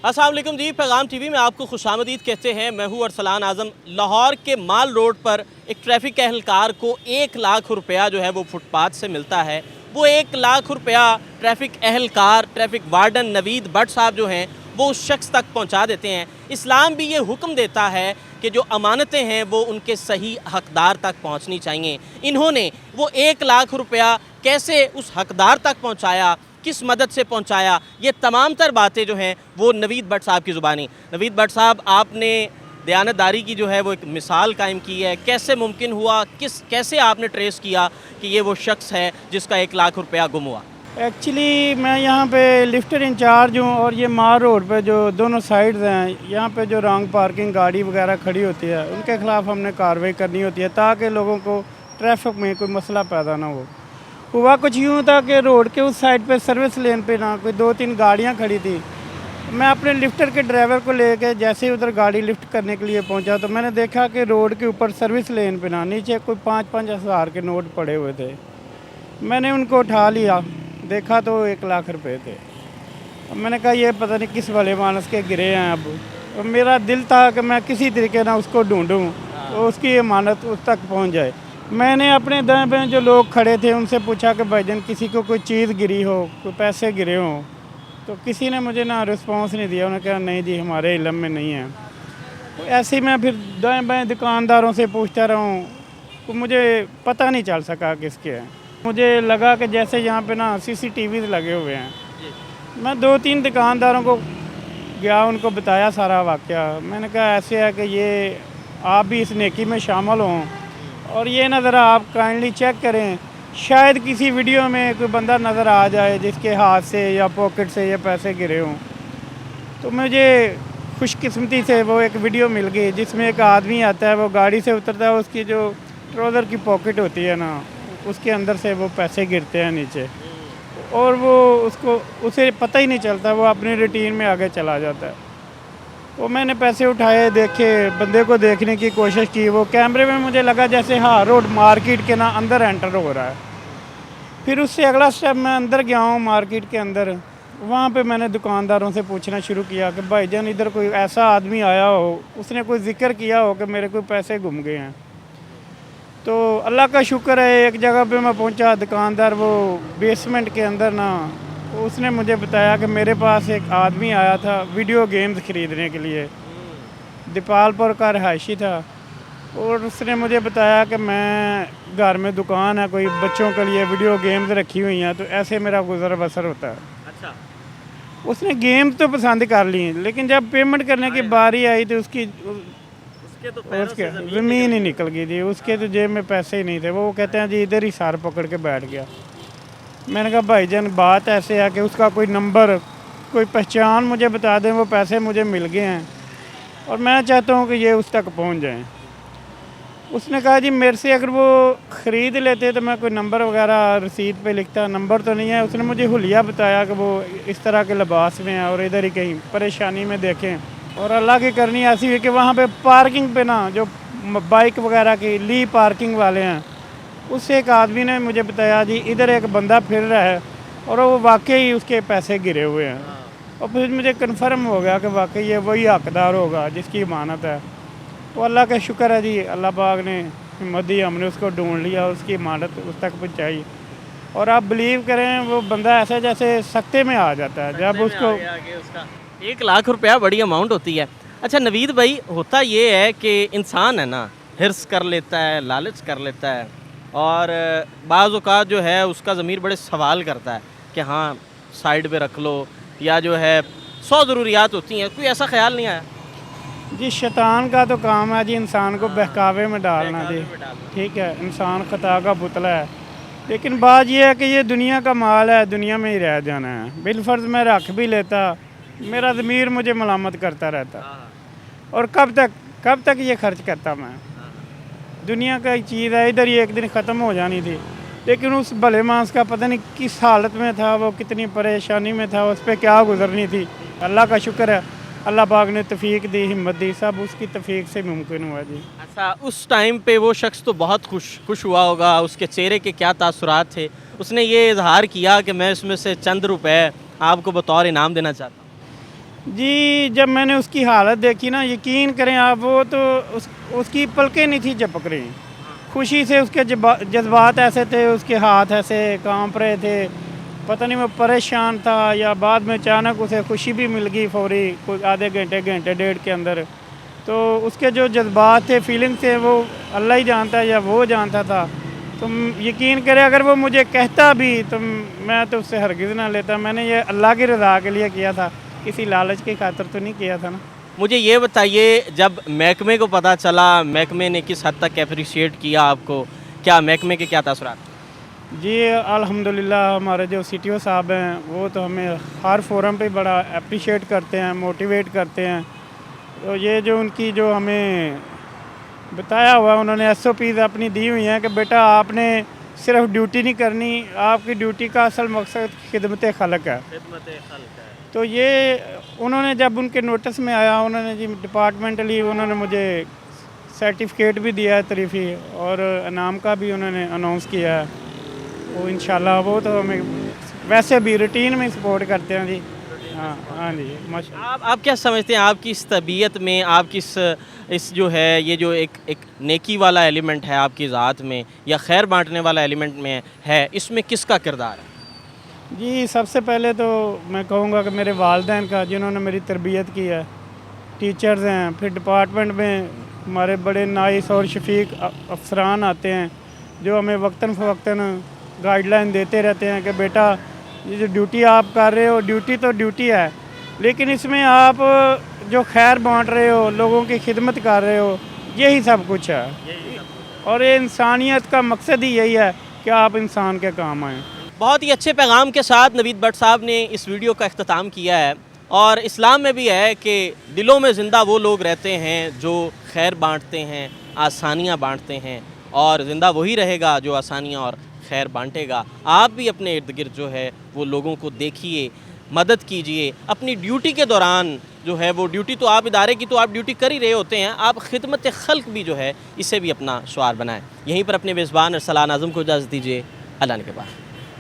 अस्सलाम वालेकुम जी, पैगाम टीवी में आपको खुशामदीद कहते हैं। मैं हूँ अरसलान आज़म। लाहौर के माल रोड पर एक ट्रैफिक एहलकार को 1 लाख रुपया जो है वो फुटपाथ से मिलता है। वो 1 लाख रुपया ट्रैफिक एहलकार, ट्रैफिक वार्डन नवीद भट्ट साहब जो हैं वो उस शख्स तक पहुँचा देते हैं। इस्लाम भी ये हुक्म देता है कि जो अमानतें हैं वो उनके सही हकदार तक पहुँचनी चाहिए। इन्होंने वो 1 लाख रुपया कैसे उस हकदार तक पहुँचाया, किस मदद से पहुंचाया, ये तमाम तर बातें जो हैं वो नवीद भट्ट साहब की ज़ुबानी। नवीद भट्ट साहब, आपने दयानतदारी की जो है वो एक मिसाल कायम की है। कैसे मुमकिन हुआ, कैसे आपने ट्रेस किया कि ये वो शख्स है जिसका 1 लाख रुपया गुम हुआ? एक्चुअली मैं यहाँ पे लिफ्टर इंचार्ज हूँ और ये मार रोड पे जो दोनों साइड्स हैं, यहाँ पे जो रॉन्ग पार्किंग गाड़ी वगैरह खड़ी होती है उनके ख़िलाफ़ हमने कार्रवाई करनी होती है ताकि लोगों को ट्रैफिक में कोई मसला पैदा ना हो। हुआ कुछ यूँ था कि रोड के उस साइड पे सर्विस लेन पे ना कोई 2-3 गाड़ियाँ खड़ी थी। मैं अपने लिफ्टर के ड्राइवर को लेके जैसे ही उधर गाड़ी लिफ्ट करने के लिए पहुंचा तो मैंने देखा कि रोड के ऊपर सर्विस लेन पे ना नीचे कोई 5-5 हज़ार के नोट पड़े हुए थे। मैंने उनको उठा लिया, देखा तो 1 लाख रुपये थे। अब मैंने कहा ये पता नहीं किस भले मानस के गिरे हैं। अब मेरा दिल था कि मैं किसी तरीके ना उसको ढूंढूं तो उसकी अमानत उस तक पहुंच जाए। मैंने अपने दाएं बाएं जो लोग खड़े थे उनसे पूछा कि भाईजान किसी को कोई चीज़ गिरी हो, कोई पैसे गिरे हों, तो किसी ने मुझे ना रिस्पांस नहीं दिया। उन्होंने कहा नहीं जी हमारे इल्म में नहीं है। तो ऐसे ही मैं फिर दाएं बाएं दुकानदारों से पूछता रहा हूँ तो मुझे पता नहीं चल सका किसके हैं। मुझे लगा कि जैसे यहाँ पे ना CCTV लगे हुए हैं। मैं 2-3 दुकानदारों को गया, उनको बताया सारा वाक़या। मैंने कहा ऐसे है कि ये आप भी इस नेकी में शामिल हों और ये ना ज़रा आप काइंडली चेक करें, शायद किसी वीडियो में कोई बंदा नज़र आ जाए जिसके हाथ से या पॉकेट से ये पैसे गिरे हों। तो मुझे खुशकिस्मती से वो एक वीडियो मिल गई जिसमें एक आदमी आता है, वो गाड़ी से उतरता है, उसकी जो ट्राउज़र की पॉकेट होती है ना उसके अंदर से वो पैसे गिरते हैं नीचे और वो उसे पता ही नहीं चलता, वो अपनी रूटीन में आगे चला जाता है। वो मैंने पैसे उठाए, देखे, बंदे को देखने की कोशिश की। वो कैमरे में मुझे लगा जैसे हाँ रोड मार्केट के ना अंदर एंटर हो रहा है। फिर उससे अगला स्टेप मैं अंदर गया हूँ मार्केट के अंदर। वहाँ पे मैंने दुकानदारों से पूछना शुरू किया कि भाईजान इधर कोई ऐसा आदमी आया हो, उसने कोई जिक्र किया हो कि मेरे कोई पैसे गुम गए हैं। तो अल्लाह का शुक्र है एक जगह पे मैं पहुंचा, दुकानदार वो बेसमेंट के अंदर ना, उसने मुझे बताया कि मेरे पास एक आदमी आया था वीडियो गेम्स ख़रीदने के लिए, दीपालपुर का रहायशी था, और उसने मुझे बताया कि मैं घर में दुकान है कोई बच्चों के लिए वीडियो गेम्स रखी हुई हैं, तो ऐसे मेरा गुजर बसर होता है। अच्छा। उसने गेम्स तो पसंद कर ली, लेकिन जब पेमेंट करने की बारी आई तो उसके ज़मीन ही निकल गई थी। उसके तो जेब में पैसे ही नहीं थे। वो कहते हैं जी इधर ही सार पकड़ के बैठ गया। मैंने कहा भाईजान बात ऐसे है कि उसका कोई नंबर, कोई पहचान मुझे बता दें, वो पैसे मुझे मिल गए हैं और मैं चाहता हूँ कि ये उस तक पहुँच जाएं। उसने कहा जी मेरे से अगर वो ख़रीद लेते तो मैं कोई नंबर वगैरह रसीद पे लिखता, नंबर तो नहीं है। उसने मुझे हुलिया बताया कि वो इस तरह के लिबास में है और इधर ही कहीं परेशानी में देखें। और अल्लाह की करनी ऐसी है कि वहाँ पे पार्किंग पे ना जो बाइक वगैरह की ली पार्किंग वाले हैं, उससे एक आदमी ने मुझे बताया जी इधर एक बंदा फिर रहा है और वो वाकई उसके पैसे गिरे हुए हैं। और फिर मुझे कन्फर्म हो गया कि वाकई ये वही हकदार होगा जिसकी इमानत है। तो अल्लाह का शुक्र है जी, अल्लाह पाक ने हिम्मत दी, हमने उसको ढूंढ लिया, उसकी इमानत उस तक पहुँचाई। और आप बिलीव करें वो बंदा ऐसा जैसे सख्ते में आ जाता है जब उसको 1 लाख रुपया बड़ी अमाउंट होती है। अच्छा नवीद भाई, होता ये है कि इंसान है ना हिर्स कर लेता है, लालच कर लेता है और बाज़ औक़ात जो है उसका ज़मीर बड़े सवाल करता है कि हाँ साइड पे रख लो, या जो है 100 ज़रूरियात होती हैं। कोई ऐसा ख्याल नहीं आया? जी शैतान का तो काम है जी इंसान को बहकावे में डालना जी, ठीक है। इंसान खता का पुतला है, लेकिन बात यह है कि ये दुनिया का माल है, दुनिया में ही रह जाना है। बिलफर्ज मैं रख भी लेता, मेरा ज़मीर मुझे मलामत करता रहता। और कब तक ये खर्च करता मैं? दुनिया का चीज़ है, इधर ही एक दिन ख़त्म हो जानी थी। लेकिन उस भले मांस का पता नहीं किस हालत में था, वो कितनी परेशानी में था, उस पर क्या गुजरनी थी। अल्लाह का शुक्र है, अल्लाह पाक ने तौफीक दी, हिम्मत दी, सब उसकी तौफीक से मुमकिन हुआ जी। अच्छा, उस टाइम पे वो शख्स तो बहुत खुश हुआ होगा, उसके चेहरे के क्या तासुरात थे? उसने ये इजहार किया कि मैं इसमें से चंद रुपए आपको बतौर इनाम देना चाहता हूँ? جی جب میں نے اس کی حالت دیکھی نا، یقین کریں آپ، وہ تو اس کی پلکیں نہیں تھی چپک رہی، خوشی سے اس کے جذبات ایسے تھے، اس کے ہاتھ ایسے کانپ رہے تھے، پتہ نہیں وہ پریشان تھا یا بعد میں اچانک اسے خوشی بھی مل گئی فوری، کوئی آدھے گھنٹے ڈیڑھ کے اندر. تو اس کے جو جذبات تھے، فیلنگ تھے، وہ اللہ ہی جانتا ہے یا وہ جانتا تھا. تو یقین کرے اگر وہ مجھے کہتا بھی تو میں تو اس سے ہرگز نہ لیتا. میں نے یہ اللہ کی رضا کے لیے کیا تھا، کسی لالچ کی خاطر تو نہیں کیا تھا نا. مجھے یہ بتائیے، جب محکمے کو پتہ چلا، محکمے نے کس حد تک اپریشیٹ کیا آپ کو، کیا محکمے کے کیا تاثرات؟ جی الحمدللہ ہمارے جو سی ٹی او صاحب ہیں وہ تو ہمیں ہر فورم پہ بڑا اپریشیٹ کرتے ہیں، موٹیویٹ کرتے ہیں. تو یہ جو ان کی جو ہمیں بتایا ہوا، انہوں نے ایس او پیز اپنی دی ہوئی ہیں کہ بیٹا آپ نے صرف ڈیوٹی نہیں کرنی، آپ کی ڈیوٹی کا اصل مقصد خدمت خلق ہے. تو یہ انہوں نے جب ان کے نوٹس میں آیا، انہوں نے جی ڈپارٹمنٹلی انہوں نے مجھے سرٹیفکیٹ بھی دیا ہے تریفی، اور انعام کا بھی انہوں نے اناؤنس کیا ہے. وہ انشاءاللہ وہ تو ہمیں ویسے بھی روٹین میں سپورٹ کرتے ہیں جی. ہاں جی ماشاء اللہ. آپ کیا سمجھتے ہیں، آپ کی اس طبیعت میں، آپ کی اس جو ہے یہ جو ایک نیکی والا ایلیمنٹ ہے آپ کی ذات میں، یا خیر بانٹنے والا ایلیمنٹ میں ہے، اس میں کس کا کردار ہے؟ جی سب سے پہلے تو میں کہوں گا کہ میرے والدین کا، جنہوں نے میری تربیت کی ہے، ٹیچرز ہیں، پھر ڈپارٹمنٹ میں ہمارے بڑے نائس اور شفیق افسران آتے ہیں جو ہمیں وقتاً فوقتاً گائیڈ لائن دیتے رہتے ہیں کہ بیٹا یہ جو ڈیوٹی آپ کر رہے ہو، ڈیوٹی تو ڈیوٹی ہے، لیکن اس میں آپ جو خیر بانٹ رہے ہو، لوگوں کی خدمت کر رہے ہو، یہی سب کچھ ہے. اور یہ انسانیت کا مقصد ہی یہی ہے کہ آپ انسان کے کام آئیں. بہت ہی اچھے پیغام کے ساتھ نوید بٹ صاحب نے اس ویڈیو کا اختتام کیا ہے. اور اسلام میں بھی ہے کہ دلوں میں زندہ وہ لوگ رہتے ہیں جو خیر بانٹتے ہیں، آسانیاں بانٹتے ہیں، اور زندہ وہی رہے گا جو آسانیاں اور خیر بانٹے گا. آپ بھی اپنے ارد گرد جو ہے وہ لوگوں کو دیکھیے، مدد کیجئے. اپنی ڈیوٹی کے دوران جو ہے وہ ڈیوٹی تو آپ ادارے کی تو آپ ڈیوٹی کر ہی رہے ہوتے ہیں، آپ خدمت خلق بھی جو ہے اسے بھی اپنا شعار بنائیں. یہیں پر اپنے میزبان ارسلان اعظم کو اجازت دیجیے. اللہ نے کے بعد.